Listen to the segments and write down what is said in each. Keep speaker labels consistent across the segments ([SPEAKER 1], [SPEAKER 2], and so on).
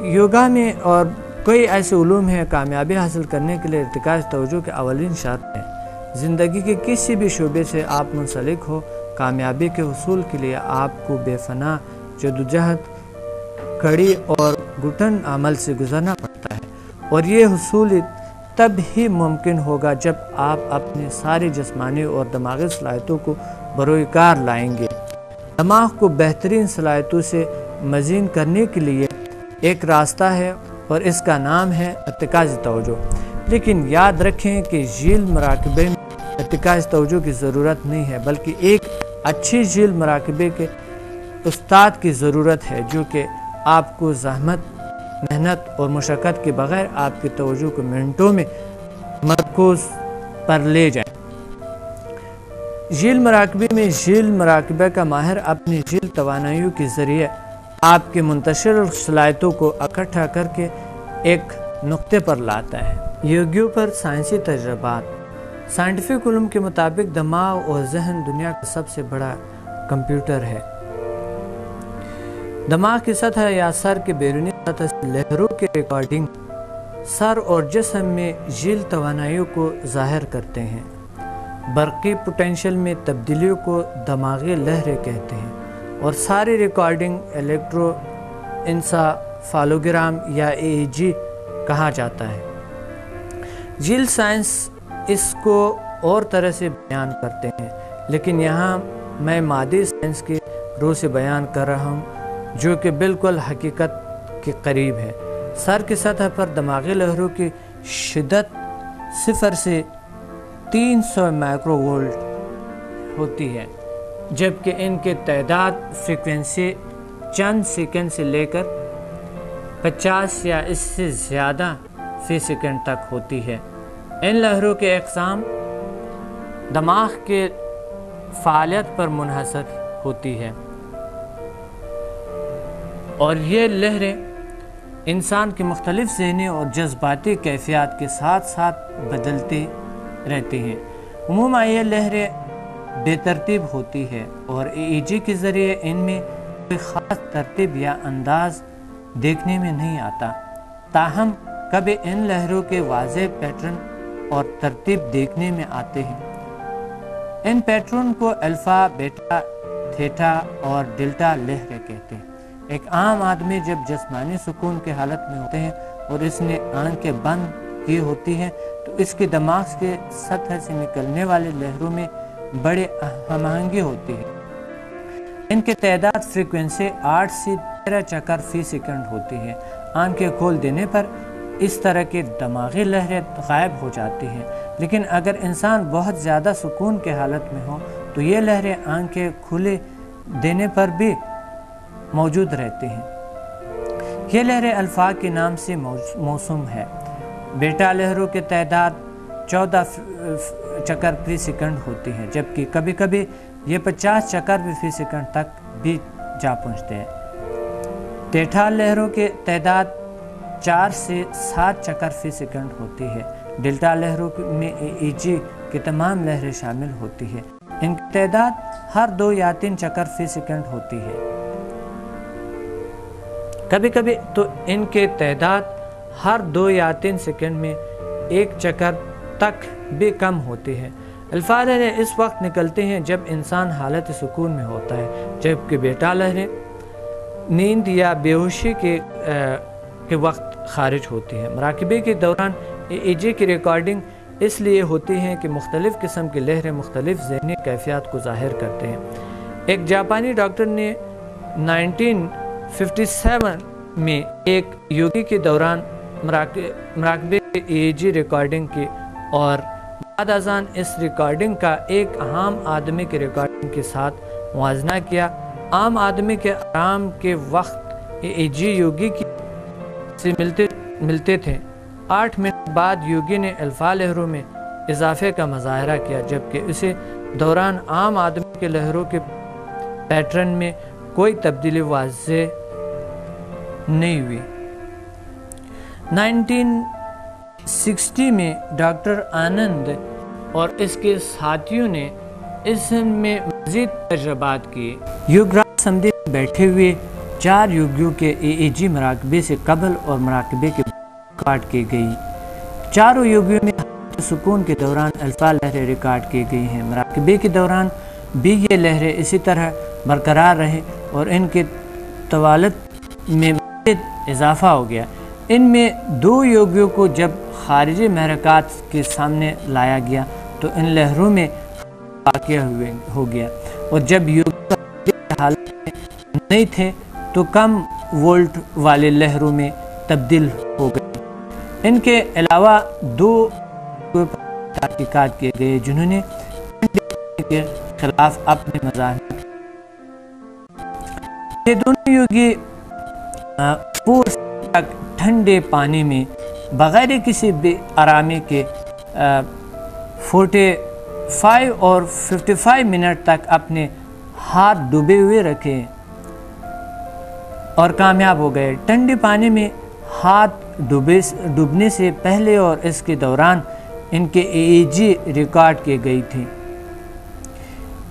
[SPEAKER 1] یوگا میں اور کئی ایسے علوم ہیں کامیابی حاصل کرنے کے لیے ارتکاز توجہ کے اولین شرط ہے۔ زندگی کے کسی بھی شعبے سے آپ منسلک ہو، کامیابی کے حصول کے لیے آپ کو بے پناہ جدوجہد، کڑی اور گھٹن عمل سے گزرنا پڑتا ہے، اور یہ حصول تب ہی ممکن ہوگا جب آپ اپنی ساری جسمانی اور دماغی صلاحیتوں کو بروئے کار لائیں گے۔ دماغ کو بہترین صلاحیتوں سے مزین کرنے کے لیے ایک راستہ ہے اور اس کا نام ہے ارتکاز توجہ۔ لیکن یاد رکھیں کہ ذیل مراقبے میں ارتکاز توجہ کی ضرورت نہیں ہے، بلکہ ایک اچھی ذیل مراقبے کے استاد کی ضرورت ہے جو کہ آپ کو زحمت، محنت اور مشقت کے بغیر آپ کی توجہ کو منٹوں میں مرکوز پر لے جائیں۔ ذیل مراقبے میں ذیل مراقبہ کا ماہر اپنی ذیل توانائیوں کے ذریعے آپ کے منتشر صلاحیتوں کو اکٹھا کر کے ایک نقطے پر لاتا ہے۔ یوگیوں پر سائنسی تجربات۔ سائنٹیفک علوم کے مطابق دماغ اور ذہن دنیا کا سب سے بڑا کمپیوٹر ہے۔ دماغ کی سطح یا سر کے بیرونی سطح سے لہروں کی ریکارڈنگ سر اور جسم میں ذیل توانائیوں کو ظاہر کرتے ہیں۔ برقی پوٹینشل میں تبدیلیوں کو دماغی لہریں کہتے ہیں، اور ساری ریکارڈنگ الیکٹرو انسفالوگرام یا EEG کہا جاتا ہے۔ ذیل سائنس اس کو اور طرح سے بیان کرتے ہیں، لیکن یہاں میں مادی سائنس کی روح سے بیان کر رہا ہوں جو کہ بالکل حقیقت کے قریب ہے۔ سر کی سطح پر دماغی لہروں کی شدت 0 سے 300 مائکرو وولٹ ہوتی ہے، جبکہ ان کے تعداد فریکوینسی چند سیکنڈ سے لے کر 50 یا اس سے زیادہ فی سیکنڈ تک ہوتی ہے۔ ان لہروں کے اقسام دماغ کے فعالیت پر منحصر ہوتی ہے، اور یہ لہریں انسان کی مختلف ذہنی اور جذباتی کیفیات کے ساتھ ساتھ بدلتی رہتی ہیں۔ عموماً یہ لہریں بے ترتیب ہوتی ہے اور EEG کے ذریعے ان میں کوئی خاص ترتیب یا انداز دیکھنے میں نہیں آتا، تاہم کبھی ان لہروں کے واضح پیٹرن اور ترتیب دیکھنے میں آتے ہیں۔ ان پیٹرن کو الفا، بیٹا، تھیٹا اور ڈیلٹا لہریں کہتے ہیں۔ ایک عام آدمی جب جسمانی سکون کی حالت میں ہوتے ہیں اور اس نے آنکھیں بند کی ہوتی ہیں تو اس کے دماغ کے سطح سے نکلنے والے لہروں میں بڑے ہم آہنگی ہوتی ہے۔ ان کی تعداد فریکوینسی 8 سے 13 چکر فی سیکنڈ ہوتی ہے۔ آنکھیں کھول دینے پر اس طرح کی دماغی لہریں غائب ہو جاتی ہیں، لیکن اگر انسان بہت زیادہ سکون کی حالت میں ہو تو یہ لہریں آنکھیں کھلے دینے پر بھی موجود رہتی ہیں۔ یہ لہریں الفا کے نام سے موسوم ہے۔ بیٹا لہروں کی تعداد 14 چکر فی سیکنڈ ہوتی ہے، جبکہ کبھی کبھی یہ 50 چکر فی سیکنڈ تک بھی جا پہنچتے ہیں۔ تھیٹا لہروں کی تعداد 4 سے 7 چکر فی سیکنڈ ہوتی ہے۔ ڈیلٹا لہروں میں EEG کی تمام لہریں شامل ہوتی ہیں۔ ان کی تعداد ہر 2 یا 3 چکر فی سیکنڈ ہوتی ہے۔ کبھی کبھی تو ان کے تعداد ہر 2 یا 3 سیکنڈ میں 1 چکر تک بھی کم ہوتی ہے۔ الفا لہریں اس وقت نکلتے ہیں جب انسان حالت سکون میں ہوتا ہے، جبکہ بیٹا لہریں نیند یا بے ہوشی کے وقت خارج ہوتی ہیں۔ مراقبے کے دوران EEG کی ریکارڈنگ اس لیے ہوتی ہیں کہ مختلف قسم کی لہریں مختلف ذہنی کیفیات کو ظاہر کرتے ہیں۔ ایک جاپانی ڈاکٹر نے 1957 میں ایک یوگی کے دوران مراقبے کی EEG ریکارڈنگ کی اور بعد ازاں اس ریکارڈنگ کا ایک عام آدمی کی ریکارڈنگ کے ساتھ موازنہ کیا۔ عام آدمی کے آرام کے وقت EEG یوگی کی سے ملتے تھے۔ 8 منٹ بعد یوگی نے الفا لہروں میں اضافے کا مظاہرہ کیا، جبکہ اسے دوران عام آدمی کے لہروں کے پیٹرن میں کوئی تبدیلی واضح نہیں ہوئی۔ 1960 میں ڈاکٹر آنند اور اس کے ساتھیوں نے اس میں مزید تجربات کیے۔ یوگرا سمدھی بیٹھے ہوئے 4 یوگیوں کے EEG مراقبے سے قبل اور مراقبے کے ریکارڈ کی گئی۔ چاروں یوگیوں میں سکون کے دوران الفا لہریں ریکارڈ کی گئی ہیں۔ مراقبے کے دوران بھی یہ لہریں اسی طرح برقرار رہے اور ان کے طوالت میں مزید اضافہ ہو گیا۔ ان میں 2 یوگیوں کو جب خارجی محرکات کے سامنے لایا گیا تو ان لہروں میں واقع ہو گیا، اور جب یوگی حالت میں نہیں تھے تو کم وولٹ والے لہروں میں تبدیل ہو گئے۔ ان کے علاوہ 2 تحقیقات کیے گئے جنہوں نے کے خلاف اپنے مزاحمت۔ یہ دونوں یوگی پورس تک ٹھنڈے پانی میں بغیر کسی بے آرامی کے 45 اور 55 منٹ تک اپنے ہاتھ ڈوبے ہوئے رکھے اور کامیاب ہو گئے۔ ٹھنڈے پانی میں ہاتھ ڈوبنے سے پہلے اور اس کے دوران ان کے EEG ریکارڈ کی گئی تھی۔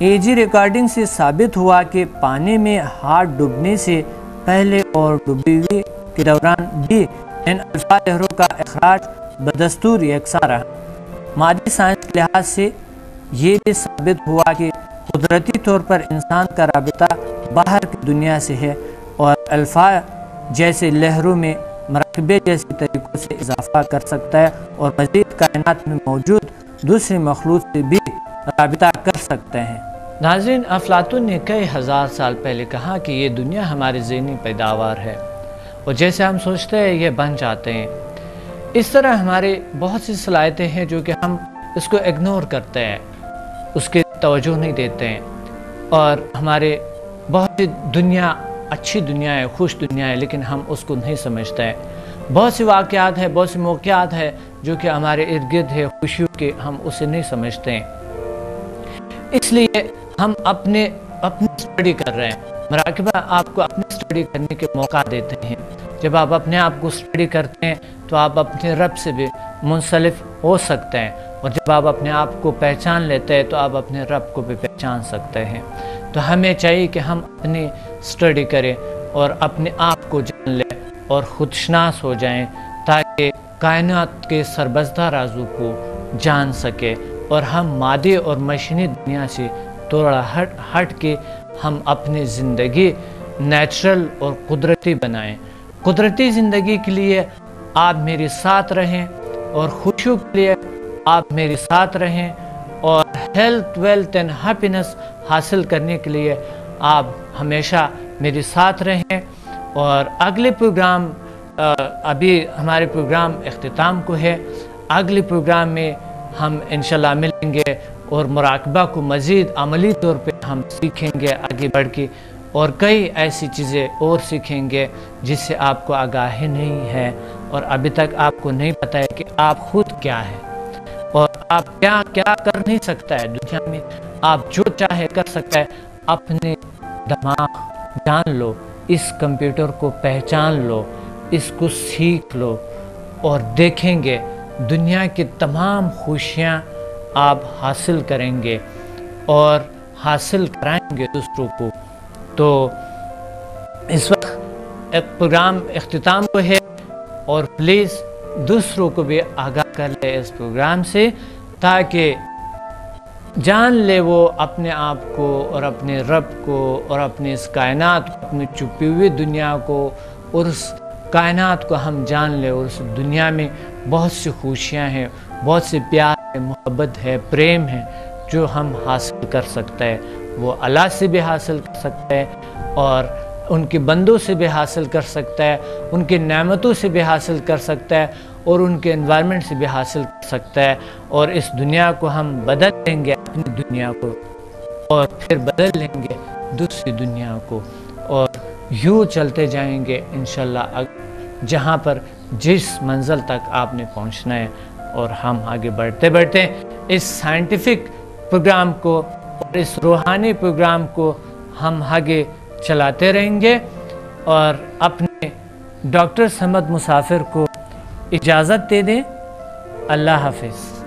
[SPEAKER 1] EEG ریکارڈنگ سے ثابت ہوا کہ پانی میں ہاتھ ڈوبنے سے پہلے اور ڈوبے کے دوران بھی ان الفا لہروں کا اخراج بدستور یکساں رہا۔ مادی سائنس کے لحاظ سے یہ بھی ثابت ہوا کہ قدرتی طور پر انسان کا رابطہ باہر کی دنیا سے ہے اور الفا جیسے لہروں میں مراقبے جیسے طریقوں سے اضافہ کر سکتا ہے اور مزید کائنات میں موجود دوسری مخلوق سے بھی رابطہ کر سکتے ہیں۔ ناظرین، افلاطون نے کئی ہزار سال پہلے کہا کہ یہ دنیا ہماری ذہنی پیداوار ہے اور جیسے ہم سوچتے ہیں یہ بن جاتے ہیں۔ اس طرح ہمارے بہت سی صلاحیتیں ہیں جو کہ ہم اس کو اگنور کرتے ہیں، اس کے توجہ نہیں دیتے ہیں، اور ہمارے بہت سی دنیا اچھی دنیا ہے، خوش دنیا ہے، لیکن ہم اس کو نہیں سمجھتے ہیں۔ بہت سی واقعات ہیں، بہت سی موقعات ہیں جو کہ ہمارے ارد گرد ہے خوشیوں کے، ہم اسے نہیں سمجھتے ہیں۔ اس لیے ہم اپنی اسٹڈی کر رہے ہیں۔ مراقبہ آپ کو اپنی اسٹڈی کرنے کے موقع دیتے ہیں۔ جب آپ اپنے آپ کو اسٹڈی کرتے ہیں تو آپ اپنے رب سے بھی منسلک ہو سکتے ہیں، اور جب آپ اپنے آپ کو پہچان لیتے ہیں تو آپ اپنے رب کو بھی پہچان سکتے ہیں۔ تو ہمیں چاہیے کہ ہم اپنی اسٹڈی کریں اور اپنے آپ کو جان لیں اور خودشناس ہو جائیں، تاکہ کائنات کے سربستہ رازوں کو جان سکے اور ہم مادی اور مشینی دنیا سے تھوڑا ہٹ کے ہم اپنی زندگی نیچرل اور قدرتی بنائیں۔ قدرتی زندگی کے لیے آپ میرے ساتھ رہیں، اور خوشیوں کے لیے آپ میرے ساتھ رہیں، اور ہیلتھ، ویلتھ اینڈ ہیپینس حاصل کرنے کے لیے آپ ہمیشہ میرے ساتھ رہیں۔ اور اگلے پروگرام، ابھی ہمارے پروگرام اختتام کو ہے، اگلے پروگرام میں ہم انشاءاللہ ملیں گے اور مراقبہ کو مزید عملی طور پہ ہم سیکھیں گے آگے بڑھ کے، اور کئی ایسی چیزیں اور سیکھیں گے جس سے آپ کو آگاہی نہیں ہے اور ابھی تک آپ کو نہیں پتہ ہے کہ آپ خود کیا ہے اور آپ کیا کیا کر نہیں سکتا ہے دنیا میں۔ آپ جو چاہے کر سکتا ہے۔ اپنے دماغ جان لو، اس کمپیوٹر کو پہچان لو، اس کو سیکھ لو، اور دیکھیں گے دنیا کی تمام خوشیاں آپ حاصل کریں گے اور حاصل کرائیں گے دوسروں کو۔ تو اس وقت ایک پروگرام اختتام کو ہے، اور پلیز دوسروں کو بھی آگاہ کر لے اس پروگرام سے، تاکہ جان لے وہ اپنے آپ کو اور اپنے رب کو اور اپنی اس کائنات کو، اپنی چھپی ہوئی دنیا کو، اور اس کائنات کو ہم جان لے، اور اس دنیا میں بہت سی خوشیاں ہیں، بہت سے پیار ہے، محبت ہے، پریم ہے جو ہم حاصل کر سکتے ہیں۔ وہ اللہ سے بھی حاصل کر سکتے ہیں، اور ان کے بندوں سے بھی حاصل کر سکتا ہے، ان کے نعمتوں سے بھی حاصل کر سکتا ہے، اور ان کے انوائرمنٹ سے بھی حاصل کر سکتا ہے، اور اس دنیا کو ہم بدل لیں گے، اپنی دنیا کو، اور پھر بدل لیں گے دوسری دنیا کو، اور یوں چلتے جائیں گے انشاءاللہ جہاں پر جس منزل تک آپ نے پہنچنا ہے۔ اور ہم آگے بڑھتے بڑھتے اس سائنٹیفک پروگرام کو اور اس روحانی پروگرام کو ہم آگے چلاتے رہیں گے، اور اپنے ڈاکٹر صمد مسافر کو اجازت دے دیں۔ اللہ حافظ۔